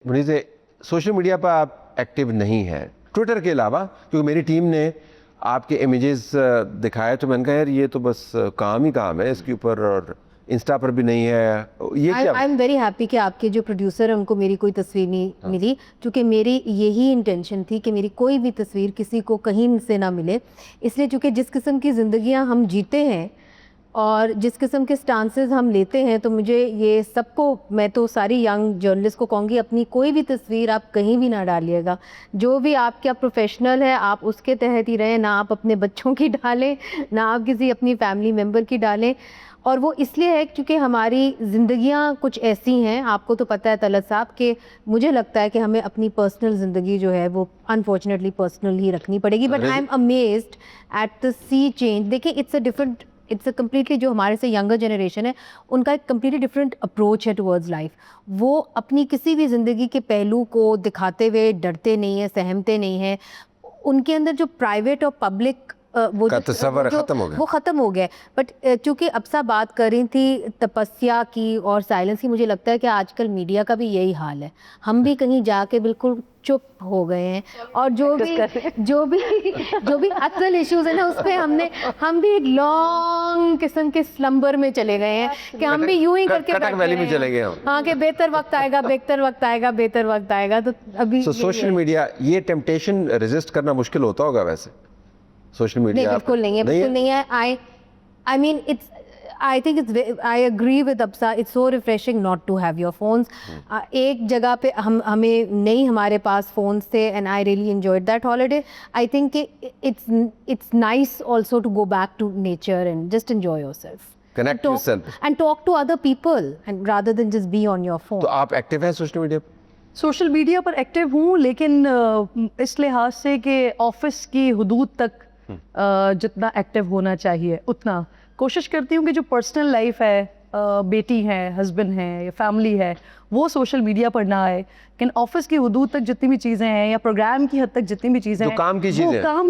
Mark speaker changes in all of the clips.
Speaker 1: منیز social media پر آپ active نہیں ہیں ٹویٹر کے علاوہ, کیونکہ میری ٹیم نے آپ کے امیجز دکھائے تو میں نے کہا یار یہ تو بس کام ہی کام ہے اس کے اوپر, اور انسٹا پر بھی نہیں ہے. یہ کیا؟
Speaker 2: آئی ایم ویری ہیپی کہ آپ کے جو پروڈیوسر ہیں ان کو میری کوئی تصویر نہیں ملی, چونکہ میری یہی انٹینشن تھی کہ میری کوئی بھی تصویر کسی کو کہیں سے نہ ملے. اس لیے چونکہ جس قسم کی زندگیاں ہم جیتے ہیں اور جس قسم کے سٹانسز ہم لیتے ہیں, تو مجھے یہ سب کو, میں تو ساری ینگ جرنلسٹ کو کہوں گی اپنی کوئی بھی تصویر آپ کہیں بھی نہ ڈالیے گا. جو بھی آپ کا پروفیشنل ہے آپ اس کے تحت ہی رہیں, نہ آپ اپنے بچوں کی ڈالیں, نہ آپ کسی اپنی فیملی ممبر کی ڈالیں. اور وہ اس لیے ہے کیونکہ ہماری زندگیاں کچھ ایسی ہیں, آپ کو تو پتہ ہے طلعت صاحب, کہ مجھے لگتا ہے کہ ہمیں اپنی پرسنل زندگی جو ہے وہ انفارچونیٹلی پرسنل ہی رکھنی پڑے گی. But I am amazed at the sea change. دیکھیں اٹس اے کمپلیٹلی, جو ہمارے سے ینگر جنریشن ہے ان کا ایک کمپلیٹلی ڈفرینٹ اپروچ ہے ٹورڈز لائف. وہ اپنی کسی بھی زندگی کے پہلو کو دکھاتے ہوئے ڈرتے نہیں ہیں, سہمتے نہیں ہیں. ان کے اندر جو پرائیویٹ اور پبلک وہ ختم ہو گیا. بٹ چونکہ ابسا بات کر رہی تھی تپسیا کی اور سائلنس کی, مجھے لگتا ہے کہ آج کل میڈیا کا بھی یہی حال ہے. ہم بھی کہیں جا کے بالکل چپ ہو گئے ہیں, اور جو بھی اصل ایشوز ہیں نا اس پہ ہم بھی ایک لانگ قسم کے سلمبر میں چلے گئے ہیں کہ ہم بھی یوں ہی کر کے
Speaker 1: چلے گئے.
Speaker 2: ہاں کہ بہتر وقت آئے گا, بہتر وقت آئے گا, بہتر وقت آئے گا. تو ابھی
Speaker 1: سوشل میڈیا یہ ٹیمپٹیشن ریزسٹ کرنا مشکل ہوتا ہوگا ویسے سوشل میڈیا؟
Speaker 2: بالکل نہیں ہے, بالکل نہیں ہے. I mean I think I agree with Absa, it's so refreshing not to have your phones. ایک جگہ پہ ہمیں نہیں, ہمارے پاس فونس تھے and I really enjoyed that holiday. I think it's nice also to go back to nature and just enjoy yourself.
Speaker 1: Connect yourself.
Speaker 2: And talk to other people and rather than just be on your phone.
Speaker 1: تو آپ active ہیں social media پر؟
Speaker 3: Social media پر active ہوں, لیکن اس لحاظ سے کہ office کی حدود تک جتنا ایکٹیو ہونا چاہیے اتنا کوشش کرتی ہوں کہ جو پرسنل لائف ہے, بیٹی ہے, ہسبینڈ ہے یا فیملی ہے, وہ سوشل میڈیا پر نہ آئے. لیکن آفس کی حدود تک جتنی بھی چیزیں ہیں یا پروگرام کی حد تک جتنی بھی چیزیں ہیں,
Speaker 1: کام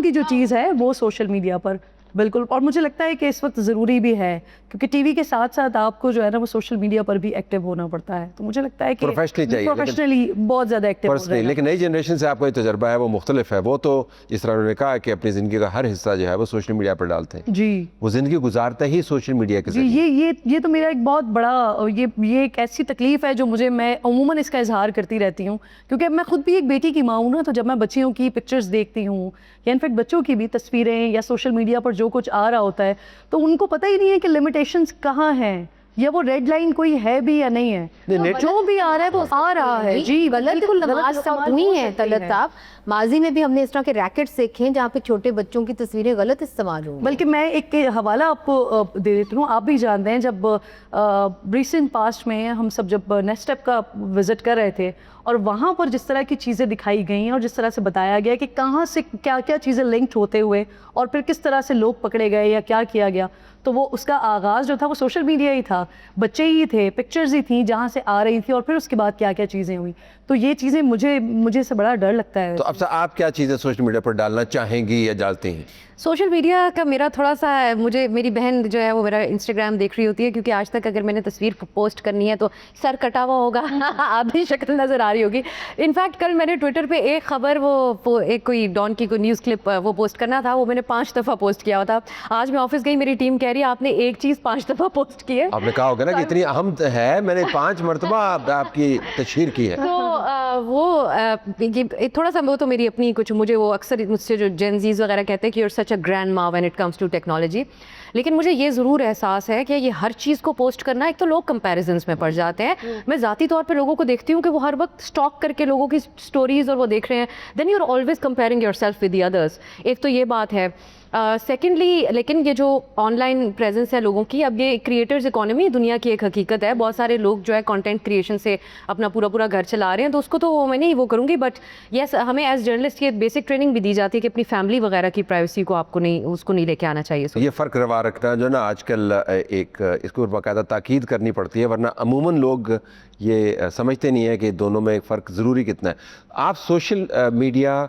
Speaker 3: کی جو چیز ہے وہ سوشل میڈیا پر بالکل. اور مجھے لگتا ہے کہ اس وقت ضروری بھی ہے, کیونکہ ٹی وی کے ساتھ ساتھ آپ کو جو ہے نا وہ سوشل میڈیا پر بھی ایکٹیو ہونا پڑتا ہے. تو مجھے لگتا ہے کہ پروفیشنلی بہت زیادہ ایکٹیو ہونا ہے.
Speaker 1: لیکن نئی جنریشن سے آپ کا جو تجربہ ہے وہ مختلف ہے. وہ تو جس طرح انہوں نے کہا کہ اپنی زندگی کا ہر حصہ جو ہے وہ سوشل میڈیا پر ڈالتے ہیں.
Speaker 3: جی,
Speaker 1: وہ زندگی گزارتا ہی سوشل میڈیا کے ذریعے.
Speaker 3: یہ تو میرا ایک بہت بڑا یہ ایک ایسی تکلیف ہے جو میں عموماً اس کا اظہار کرتی رہتی ہوں, کیونکہ میں خود بھی ایک بیٹی کی ماں ہوں نا. تو جب میں بچیوں کی پکچرز دیکھتی ہوں یا انفیکٹ بچوں کی بھی تصویریں یا سوشل میڈیا پر جو کچھ آ رہا ہوتا ہے, تو ان کو پتہ ہی نہیں ہے کہ لمیٹیشنز کہاں ہیں یا وہ ریڈ لائن کوئی ہے بھی یا نہیں ہے. جو بھی آ رہا ہے وہ آ رہا ہے. جی
Speaker 2: بالکل ہوئی ہیں طلعت صاحب. ماضی میں بھی ہم نے اس طرح کے ریکٹس دیکھے ہیں جہاں پہ چھوٹے بچوں کی تصویریں غلط استعمال ہوں.
Speaker 3: بلکہ میں ایک حوالہ آپ کو دے دیتی ہوں, آپ بھی جانتے ہیں جب ریسنٹ پاسٹ میں ہم سب جب نیکسٹ اسٹیپ کا وزٹ کر رہے تھے, اور وہاں پر جس طرح کی چیزیں دکھائی گئیں اور جس طرح سے بتایا گیا کہ کہاں سے کیا کیا چیزیں لنکڈ ہوتے ہوئے اور پھر کس طرح سے لوگ پکڑے گئے یا کیا کیا گیا, تو وہ اس کا آغاز جو تھا وہ سوشل میڈیا ہی تھا. بچے ہی تھے, پکچرز ہی تھیں جہاں سے آ رہی تھی, اور پھر اس کے بعد کیا کیا چیزیں ہوئیں. تو یہ چیزیں مجھے سے بڑا ڈر لگتا ہے.
Speaker 1: تو اب سے آپ کیا چیزیں سوشل میڈیا پر ڈالنا چاہیں گی یا ڈالتے ہیں؟
Speaker 2: سوشل میڈیا کا میرا تھوڑا سا, میری بہن جو ہے وہ میرا انسٹاگرام دیکھ رہی ہوتی ہے, کیونکہ آج تک اگر میں نے تصویر پوسٹ کرنی ہے تو سر کٹا ہوا ہوگا, آدھی شکل نظر آ رہی ہوگی. انفیکٹ کل میں نے ٹویٹر پہ ایک خبر, وہ ایک کوئی ڈان کی کوئی نیوز کلپ وہ پوسٹ کرنا تھا, وہ میں نے 5 دفعہ پوسٹ کیا ہوا تھا. آج میں آفس گئی, میری ٹیم کہہ رہی ہے آپ نے ایک چیز 5 دفعہ پوسٹ کی ہے.
Speaker 1: آپ نے کہا ہوگا نا کہ اتنی اہم ہے, میں نے 5 مرتبہ آپ کی تشہیر کی ہے.
Speaker 2: تو وہ تھوڑا سا, وہ تو میری اپنی کچھ, مجھے وہ اکثر مجھ سے جو جینزیز وغیرہ کہتے ہیں کہ you are such a grandma when it comes to technology. لیکن مجھے یہ ضرور احساس ہے کہ یہ ہر چیز کو پوسٹ کرنا, ایک تو لوگ کمپیریزنس میں پڑ جاتے ہیں. میں ذاتی طور پہ لوگوں کو دیکھتی ہوں کہ وہ ہر وقت اسٹاک کر کے لوگوں کی اسٹوریز اور وہ دیکھ رہے ہیں, then you are always comparing yourself with the others. ایک تو یہ بات ہے. سیکنڈلی, لیکن یہ جو آن لائن پریزنس ہے لوگوں کی, اب یہ کریٹرز اکانومی دنیا کی ایک حقیقت ہے. بہت سارے لوگ جو ہے کنٹینٹ کریشن سے اپنا پورا گھر چلا رہے ہیں, تو اس کو تو میں نہیں وہ کروں گی. بٹ یس, ہمیں ایز جرنلسٹ یہ بیسک ٹریننگ بھی دی جاتی ہے کہ اپنی فیملی وغیرہ کی پرائیویسی کو آپ کو نہیں, اس کو نہیں لے کے آنا چاہیے.
Speaker 1: یہ فرق روا رکھنا جو نا آج کل ایک اس کو باقاعدہ تاکید کرنی پڑتی ہے, ورنہ عموماً لوگ یہ سمجھتے نہیں ہے کہ دونوں میں فرق ضروری کتنا ہے. آپ سوشل میڈیا,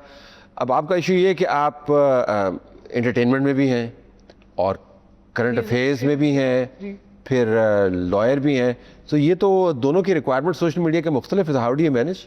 Speaker 1: اب آپ کا ایشو یہ ہے کہ آپ انٹرٹینمنٹ میں بھی ہیں اور کرنٹ افیئرز میں بھی ہیں, پھر لائر بھی ہیں, تو یہ تو دونوں کی ریکوائرمنٹ سوشل میڈیا کے مختلف ہے. How do you manage?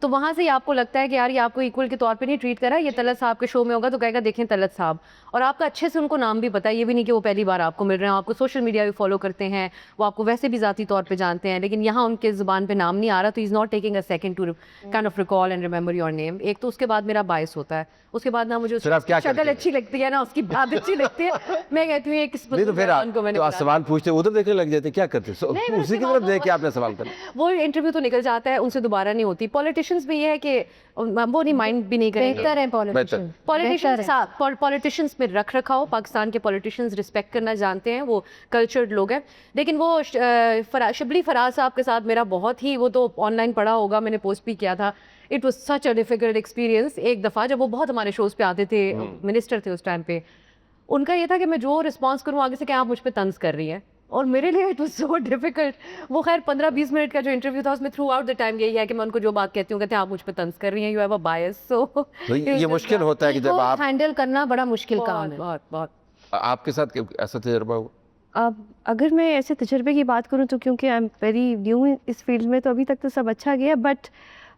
Speaker 4: تو وہاں سے ہی آپ کو لگتا ہے کہ یار یہ آپ کو ایکول کے طور پہ نہیں ٹریٹ کرا, یہ طلعت صاحب کے شو میں ہوگا تو کہے گا دیکھیں طلعت صاحب, اور آپ کا اچھے سے ان کو نام بھی پتا ہے, یہ بھی نہیں کہ وہ پہلی بار آپ کو مل رہے ہیں, آپ کو سوشل میڈیا بھی فالو کرتے ہیں, وہ آپ کو ویسے بھی ذاتی طور پہ جانتے ہیں, لیکن یہاں ان کے زبان پہ نام نہیں آ رہا, تو is not taking a second to kind of recall and remember your name. ایک تو اس کے بعد میرا باعث ہوتا ہے, اس کے بعد نہ مجھے شکل اچھی لگتی ہے, نہ اس کی بات اچھی لگتی ہے, میں کہتی ہوں ایک
Speaker 1: نہیں تو پھر آپ سوال پوچھتے ادھر دیکھنے لگ جاتے, کیا کرتے اسی کی طرف دیکھ کے آپ نے سوال کرنا.
Speaker 4: وہ انٹرویو تو نکل جاتا ہے, ان سے دوبارہ نہیں ہوتی. پولیٹیشینس بھی یہ ہے کہ وہ نہیں مائنڈ بھی نہیں کریں گے.
Speaker 2: بہتر ہے
Speaker 4: پولیٹیشینس میں رکھ رکھاؤ, پاکستان کے پولیٹیشینس رسپیکٹ کرنا جانتے ہیں, وہ کلچرڈ لوگ ہیں. لیکن وہ شبلی فراز صاحب کے ساتھ میرا بہت ہی, وہ تو آن لائن پڑھا ہوگا, میں نے پوسٹ بھی کیا تھا. It was such a difficult experience. ایک دفعہ جب وہ بہت ہمارے شوز پہ آتے تھے, منسٹر تھے اس ٹائم پہ, ان کا یہ تھا کہ میں جو رسپانس کروں آگے سے کہ آپ مجھ پہ طنز کر رہی ہیں, اور میرے لیے اٹ واز سو ڈیفیکلٹ. وہ خیر 15-20 منٹ کا جو انٹرویو تھا اس میں تھرو آؤٹ دا ٹائم یہی ہے کہ میں ان کو جو بات کہتی ہوں کہتے ہیں آپ مجھ پہ طنز کر رہی ہیں, یو ہیو اے بائس. سو
Speaker 1: یہ مشکل ہوتا ہے کہ جب آپ
Speaker 2: ہینڈل کرنا بڑا مشکل کام ہے.
Speaker 4: بہت بہت.
Speaker 1: آپ کے ساتھ ایسا تجربہ ہوا؟
Speaker 5: اب اگر میں ایسے تجربے کی بات کروں تو کیونکہ آئی ایم ویری نیو اس فیلڈ میں, تو ابھی تک تو سب اچھا گیا, بٹ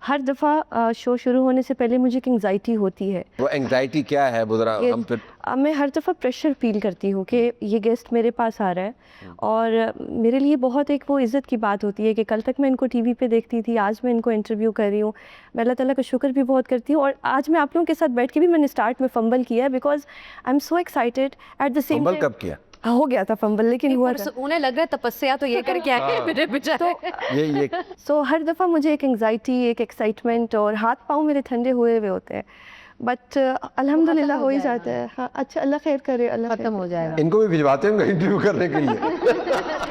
Speaker 5: ہر دفعہ شو شروع ہونے سے پہلے مجھے ایک انگزائٹی ہوتی ہے.
Speaker 1: وہ انگزائٹی کیا ہے ذرا ہم پھر.
Speaker 5: میں ہر دفعہ پریشر فیل کرتی ہوں کہ یہ گیسٹ میرے پاس آ رہا ہے, اور میرے لیے بہت ایک وہ عزت کی بات ہوتی ہے کہ کل تک میں ان کو ٹی وی پہ دیکھتی تھی, آج میں ان کو انٹرویو کر رہی ہوں. میں اللہ تعالیٰ کا شکر بھی بہت کرتی ہوں, اور آج میں آپ لوگوں کے ساتھ بیٹھ کے بھی میں نے اسٹارٹ میں فمبل کیا ہے, because I am so excited at the same.
Speaker 1: Fumble کب کیا؟
Speaker 5: ہو گیا تھا فمبل, لیکن ہوا تھا.
Speaker 4: انہیں لگ رہا ہے تپسیا تو یہ کر کے آئے میرے بچارے.
Speaker 1: یہ
Speaker 5: سو ہر دفعہ مجھے ایک انگزائٹی, ایک ایکسائٹمنٹ, اور ہاتھ پاؤں میرے ٹھنڈے ہوئے ہوئے ہوتے ہیں, بٹ الحمد للہ ہو ہی جاتا ہے. ہاں اچھا, اللہ خیر کرے, اللہ
Speaker 2: ختم ہو جائے گا.
Speaker 1: ان کو بھی بھجواتے ہیں انٹرویو کرنے کے لیے.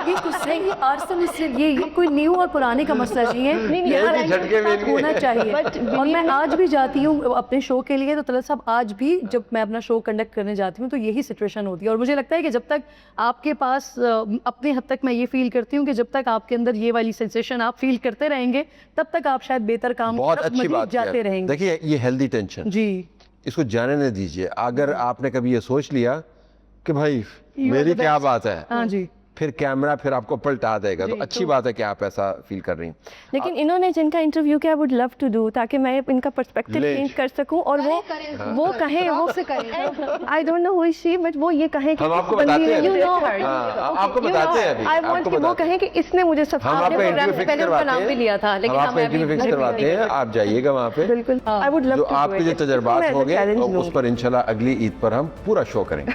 Speaker 3: یہ کچھ نہیں, آرسن سے یہ کوئی نیو اور پرانے کا مسئلہ نہیں ہے, یہ ہر ایک کے ساتھ ہونا چاہیے. اور میں آج بھی جاتی ہوں اپنے شو کے لیے, تو طلعت صاحب آج بھی جب میں اپنا شو کنڈکٹ کرنے جاتی ہوں تو یہی سچویشن ہوتی ہے. اور مجھے لگتا ہے کہ جب تک آپ کے پاس, اپنے حد تک میں یہ فیل کرتی ہوں کہ جب تک آپ کے اندر یہ والی سینسیشن آپ فیل کرتے رہیں گے, تب تک آپ شاید بہتر کام
Speaker 1: بہت اچھی بات
Speaker 3: جاتے رہیں گے.
Speaker 1: دیکھیے یہ ہیلدی ٹینشن,
Speaker 3: جی
Speaker 1: اس کو جانے نہ دیجیے. اگر آپ نے کبھی یہ سوچ لیا کہ بھائی میری کیا بات ہے,
Speaker 3: ہاں جی,
Speaker 1: پھر کیمرہ پھر آپ کو پلٹا دے گا. تو اچھی بات ہے کہ آپ ایسا فیل کر رہی ہیں.
Speaker 5: لیکن انہوں نے جن کا انٹرویو کیا, وڈ لو ٹو ڈو, تاکہ میں ان کا پرسپیکٹیو چینج کر سکوں, اور وہ کہیں, وہ I don't know who she, but وہ یہ کہیں کہ
Speaker 1: ہم آپ کو بتاتے ہیں, آپ کو بتاتے ہیں,
Speaker 5: آئی وانٹ کہ وہ کہیں کہ اس نے مجھے سب
Speaker 1: ہم آپ کا انٹرویو فکس کرواتے ہیں,
Speaker 4: لیا تھا, لیکن
Speaker 1: ہم آپ کا انٹرویو فکس کرواتے ہیں, آپ جائیے گا وہاں پہ.
Speaker 5: بالکل, آئی وڈ لو
Speaker 1: جو آپ کے جو تجربات ہوں گے اس پر انشاءاللہ اگلی عید پر ہم پورا شو کریں گے.